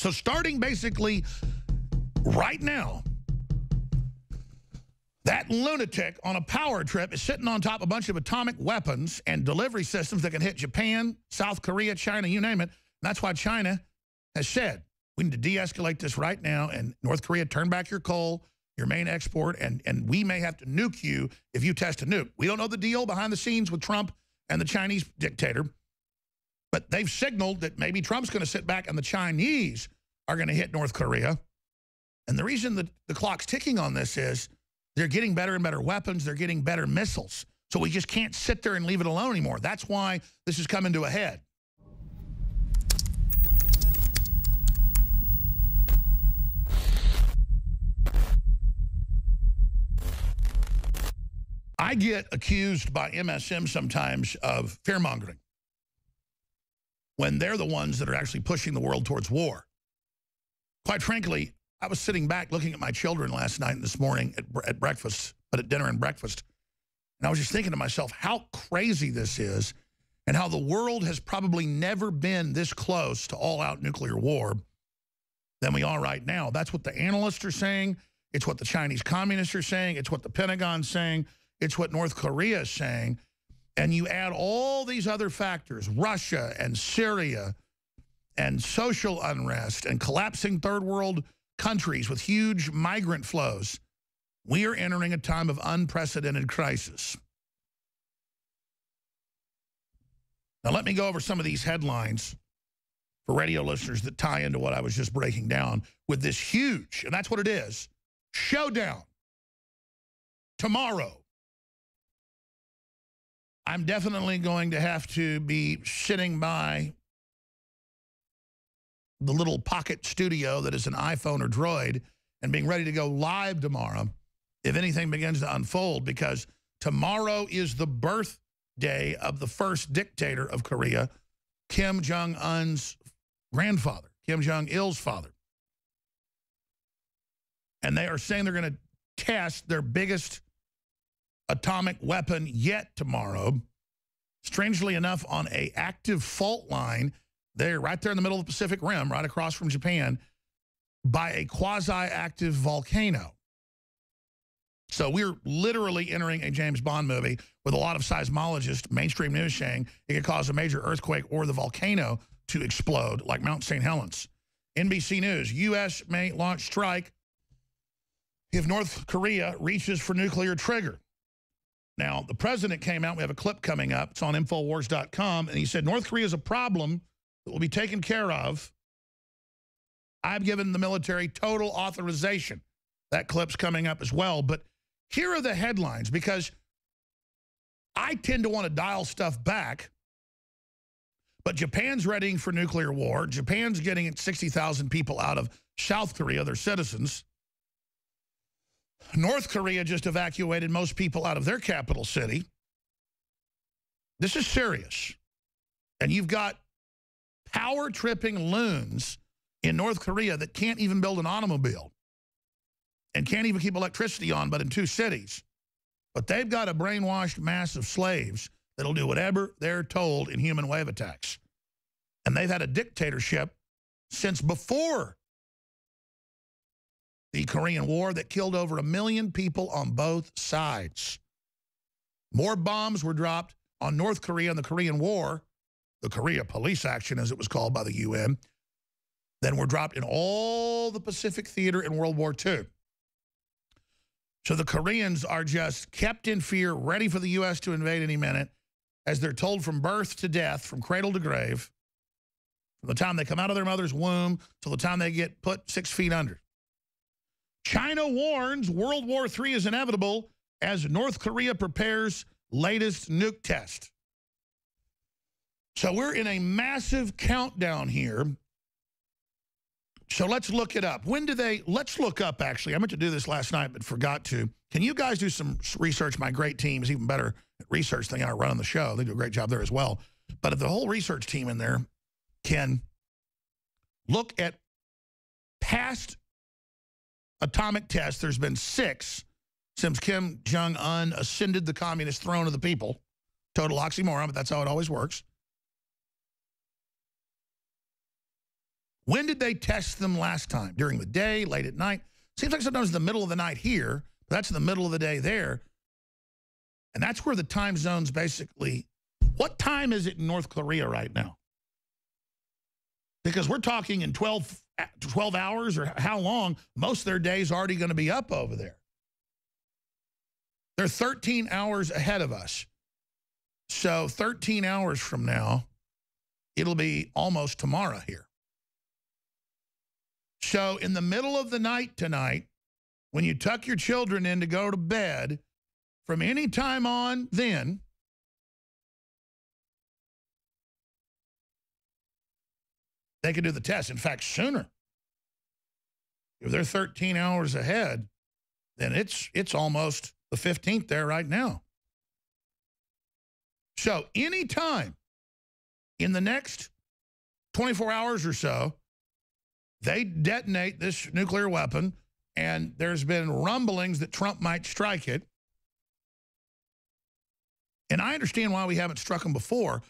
So starting basically right now, that lunatic on a power trip is sitting on top of a bunch of atomic weapons and delivery systems that can hit Japan, South Korea, China, you name it. And that's why China has said, we need to de-escalate this right now, and North Korea, turn back your coal, your main export, and we may have to nuke you if you test a nuke. We don't know the deal behind the scenes with Trump and the Chinese dictator, but they've signaled that maybe Trump's going to sit back and the Chinese are going to hit North Korea. And the reason that the clock's ticking on this is they're getting better and better weapons. They're getting better missiles. So we just can't sit there and leave it alone anymore. That's why this is coming to a head. I get accused by MSM sometimes of fear-mongering when they're the ones that are actually pushing the world towards war. Quite frankly, I was sitting back looking at my children last night and this morning at breakfast, but at dinner and breakfast, and I was just thinking to myself how crazy this is and how the world has probably never been this close to all-out nuclear war than we are right now. That's what the analysts are saying. It's what the Chinese communists are saying. It's what the Pentagon's saying. It's what North Korea is saying. And you add all these other factors, Russia and Syria and social unrest and collapsing third world countries with huge migrant flows, we are entering a time of unprecedented crisis. Now let me go over some of these headlines for radio listeners that tie into what I was just breaking down with this huge, and that's what it is, showdown tomorrow. I'm definitely going to have to be sitting by the little pocket studio that is an iPhone or Droid and being ready to go live tomorrow if anything begins to unfold, because tomorrow is the birthday of the first dictator of Korea, Kim Jong-un's grandfather, Kim Jong-il's father. And they are saying they're going to test their biggest atomic weapon yet tomorrow, strangely enough on a active fault line there, right there in the middle of the Pacific Rim, right across from Japan, by a quasi-active volcano. So we're literally entering a James Bond movie with a lot of seismologists, mainstream news saying it could cause a major earthquake or the volcano to explode like Mount St. Helens. NBC News, U.S. may launch strike if North Korea reaches for nuclear trigger. Now, the president came out, we have a clip coming up, it's on Infowars.com, and he said, North Korea is a problem that will be taken care of. I've given the military total authorization. That clip's coming up as well. But here are the headlines, because I tend to want to dial stuff back, but Japan's readying for nuclear war. Japan's getting 60,000 people out of South Korea, their citizens. North Korea just evacuated most people out of their capital city. This is serious. And you've got power-tripping loons in North Korea that can't even build an automobile and can't even keep electricity on, but in 2 cities. But they've got a brainwashed mass of slaves that'll do whatever they're told in human wave attacks. And they've had a dictatorship since before the Korean War that killed over 1 million people on both sides. More bombs were dropped on North Korea in the Korean War, the Korea Police Action as it was called by the UN, than were dropped in all the Pacific Theater in World War II. So the Koreans are just kept in fear, ready for the U.S. to invade any minute, as they're told from birth to death, from cradle to grave, from the time they come out of their mother's womb till the time they get put 6 feet under. China warns World War III is inevitable as North Korea prepares latest nuke test. So we're in a massive countdown here. So let's look it up. When do they, let's look up actually. I meant to do this last night but forgot to. Can you guys do some research? My great team is even better at research than I run on the show. They do a great job there as well. But if the whole research team in there can look at past atomic tests, there's been 6 since Kim Jong-un ascended the communist throne of the people. Total oxymoron, but that's how it always works. When did they test them last time? During the day, late at night? Seems like sometimes in the middle of the night here, but that's in the middle of the day there. And that's where the time zones basically... What time is it in North Korea right now? Because we're talking in 12 hours or how long, most of their days already going to be up over there. They're 13 hours ahead of us. So 13 hours from now, it'll be almost tomorrow here. So in the middle of the night tonight, when you tuck your children in to go to bed, from any time on then, they can do the test. In fact, sooner. If they're 13 hours ahead, then it's almost the 15th there right now. So anytime in the next 24 hours or so, they detonate this nuclear weapon, and there's been rumblings that Trump might strike it. And I understand why we haven't struck them before,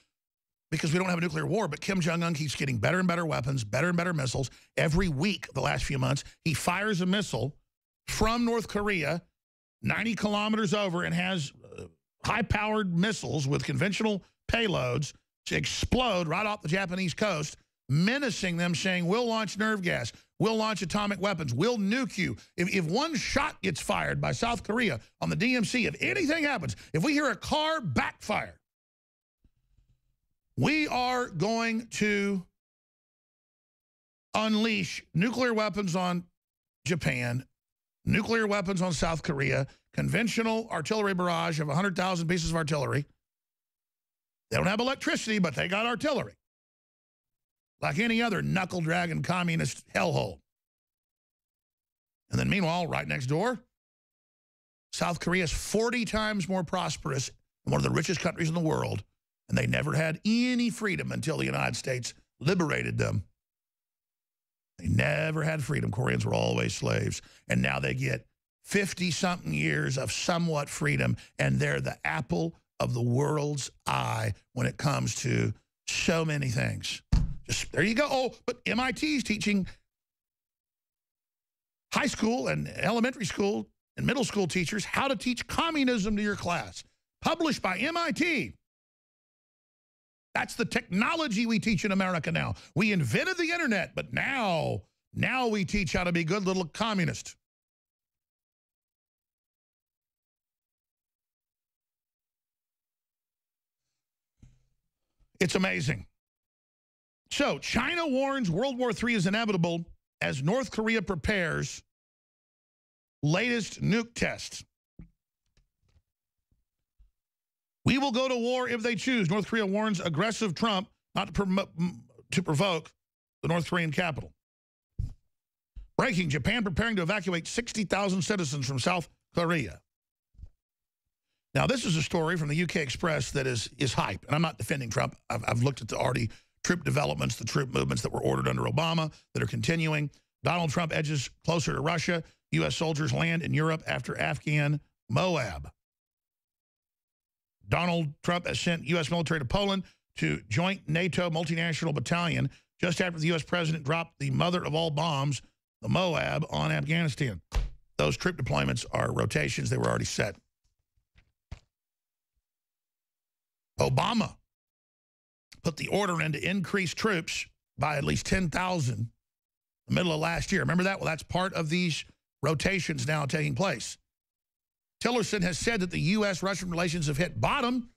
because we don't have a nuclear war, but Kim Jong-un keeps getting better and better weapons, better and better missiles. Every week, the last few months, he fires a missile from North Korea 90 kilometers over and has high-powered missiles with conventional payloads to explode right off the Japanese coast, menacing them, saying, we'll launch nerve gas, we'll launch atomic weapons, we'll nuke you. If one shot gets fired by South Korea on the DMZ, if anything happens, if we hear a car backfire, we are going to unleash nuclear weapons on Japan, nuclear weapons on South Korea, conventional artillery barrage of 100,000 pieces of artillery. They don't have electricity, but they got artillery. Like any other knuckle-dragging communist hellhole. And then meanwhile, right next door, South Korea is 40 times more prosperous and one of the richest countries in the world, and they never had any freedom until the United States liberated them. They never had freedom. Koreans were always slaves. And now they get 50-something years of somewhat freedom, and they're the apple of the world's eye when it comes to so many things. Just there you go. Oh, but MIT is teaching high school and elementary school and middle school teachers how to teach communism to your class. Published by MIT. That's the technology we teach in America now. We invented the internet, but now we teach how to be good little communists. It's amazing. So, China warns World War III is inevitable as North Korea prepares latest nuke test. We will go to war if they choose. North Korea warns aggressive Trump not to provoke the North Korean capital. Breaking, Japan preparing to evacuate 60,000 citizens from South Korea. Now, this is a story from the UK Express that is hype, and I'm not defending Trump. I've looked at the already troop developments, the troop movements that were ordered under Obama that are continuing. Donald Trump edges closer to Russia. U.S. soldiers land in Europe after Afghan Moab. Donald Trump has sent U.S. military to Poland to joint NATO multinational battalion just after the U.S. president dropped the mother of all bombs, the Moab, on Afghanistan. Those troop deployments are rotations. They were already set. Obama put the order in to increase troops by at least 10,000 in the middle of last year. Remember that? Well, that's part of these rotations now taking place. Tillerson has said that the U.S.-Russian relations have hit bottom.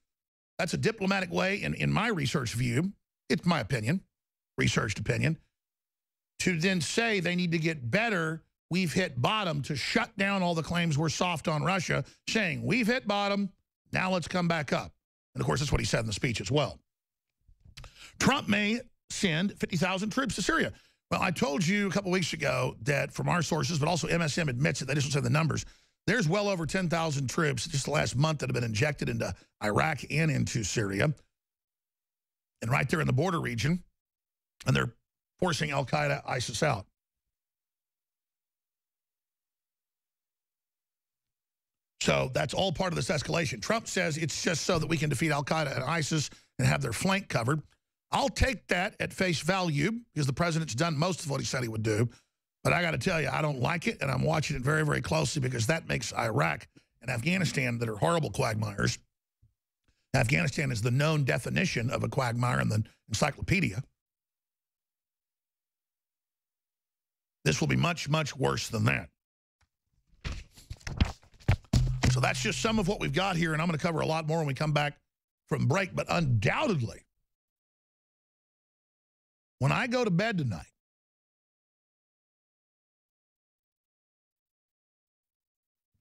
That's a diplomatic way, in my research view, it's my opinion, researched opinion, to then say they need to get better, we've hit bottom, to shut down all the claims we're soft on Russia, saying we've hit bottom, now let's come back up. And, of course, that's what he said in the speech as well. Trump may send 50,000 troops to Syria. Well, I told you a couple weeks ago that from our sources, but also MSM admits it, they just don't say the numbers, there's well over 10,000 troops just the last month that have been injected into Iraq and into Syria. And right there in the border region. And they're forcing al-Qaeda, ISIS out. So that's all part of this escalation. Trump says it's just so that we can defeat al-Qaeda and ISIS and have their flank covered. I'll take that at face value because the president's done most of what he said he would do. But I got to tell you, I don't like it, and I'm watching it very, very closely because that makes Iraq and Afghanistan, that are horrible quagmires. Afghanistan is the known definition of a quagmire in the encyclopedia. This will be much, much worse than that. So that's just some of what we've got here, and I'm going to cover a lot more when we come back from break. But undoubtedly, when I go to bed tonight,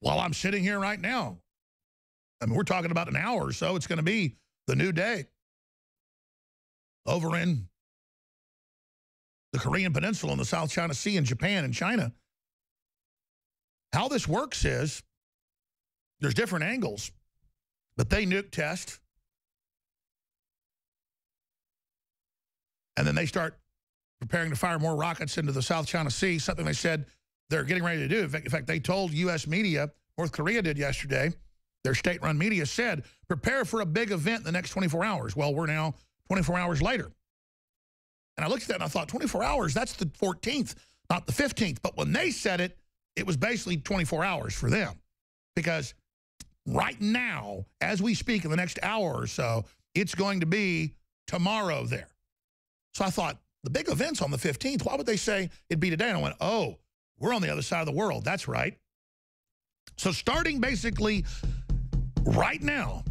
while I'm sitting here right now, I mean, we're talking about an hour or so, it's going to be the new day over in the Korean Peninsula and the South China Sea and Japan and China. How this works is there's different angles, but they nuke test, and then they start preparing to fire more rockets into the South China Sea, something they said they're getting ready to do. In fact, they told U.S. media, North Korea did yesterday, their state-run media said, prepare for a big event in the next 24 hours. Well, we're now 24 hours later. And I looked at that and I thought, 24 hours, that's the 14th, not the 15th. But when they said it, it was basically 24 hours for them. Because right now, as we speak in the next hour or so, it's going to be tomorrow there. So I thought, the big event's on the 15th. Why would they say it'd be today? And I went, oh, we're on the other side of the world. That's right. So starting basically right now,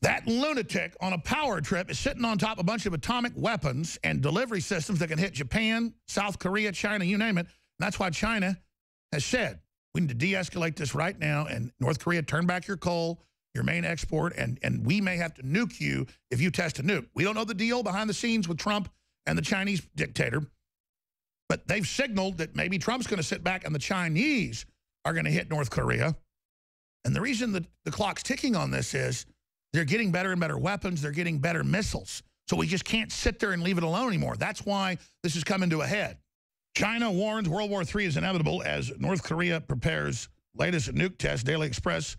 that lunatic on a power trip is sitting on top of a bunch of atomic weapons and delivery systems that can hit Japan, South Korea, China, you name it. And that's why China has said, we need to de-escalate this right now, and North Korea, turn back your coal, your main export, and we may have to nuke you if you test a nuke. We don't know the deal behind the scenes with Trump and the Chinese dictator, but they've signaled that maybe Trump's going to sit back and the Chinese are going to hit North Korea. And the reason that the clock's ticking on this is they're getting better and better weapons. They're getting better missiles. So we just can't sit there and leave it alone anymore. That's why this is coming to a head. China warns World War III is inevitable as North Korea prepares latest nuke test. Daily Express,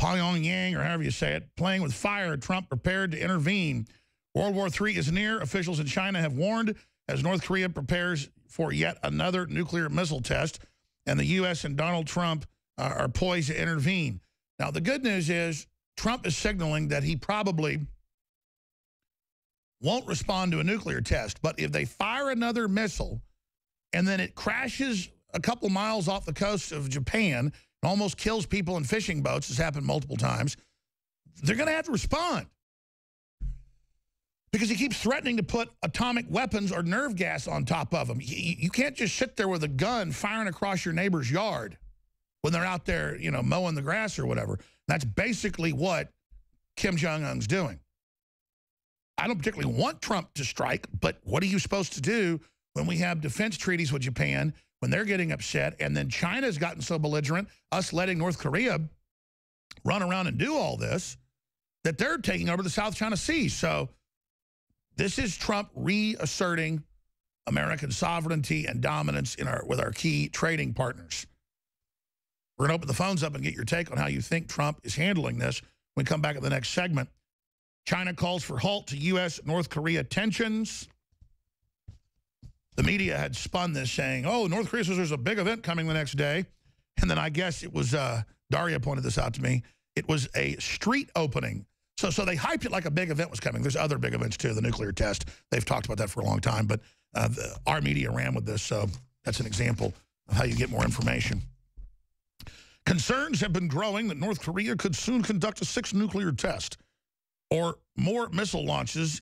Pyongyang, or however you say it, playing with fire. Trump prepared to intervene. World War III is near. Officials in China have warned as North Korea prepares for yet another nuclear missile test. And the U.S. and Donald Trump are poised to intervene. Now, the good news is Trump is signaling that he probably won't respond to a nuclear test. But if they fire another missile and then it crashes a couple miles off the coast of Japan and almost kills people in fishing boats, this happened multiple times, they're going to have to respond. Because he keeps threatening to put atomic weapons or nerve gas on top of them. You can't just sit there with a gun firing across your neighbor's yard when they're out there, you know, mowing the grass or whatever. That's basically what Kim Jong-un's doing. I don't particularly want Trump to strike, but what are you supposed to do when we have defense treaties with Japan, when they're getting upset, and then China's gotten so belligerent, us letting North Korea run around and do all this, that they're taking over the South China Sea. So this is Trump reasserting American sovereignty and dominance with our key trading partners. We're going to open the phones up and get your take on how you think Trump is handling this when we come back at the next segment. China calls for halt to U.S.-North Korea tensions. The media had spun this saying, oh, North Korea says there's a big event coming the next day. And then I guess it was, Daria pointed this out to me, it was a street opening. So they hyped it like a big event was coming. There's other big events, too, the nuclear test. They've talked about that for a long time, but our media ran with this, so that's an example of how you get more information. Concerns have been growing that North Korea could soon conduct a 6th nuclear test or more missile launches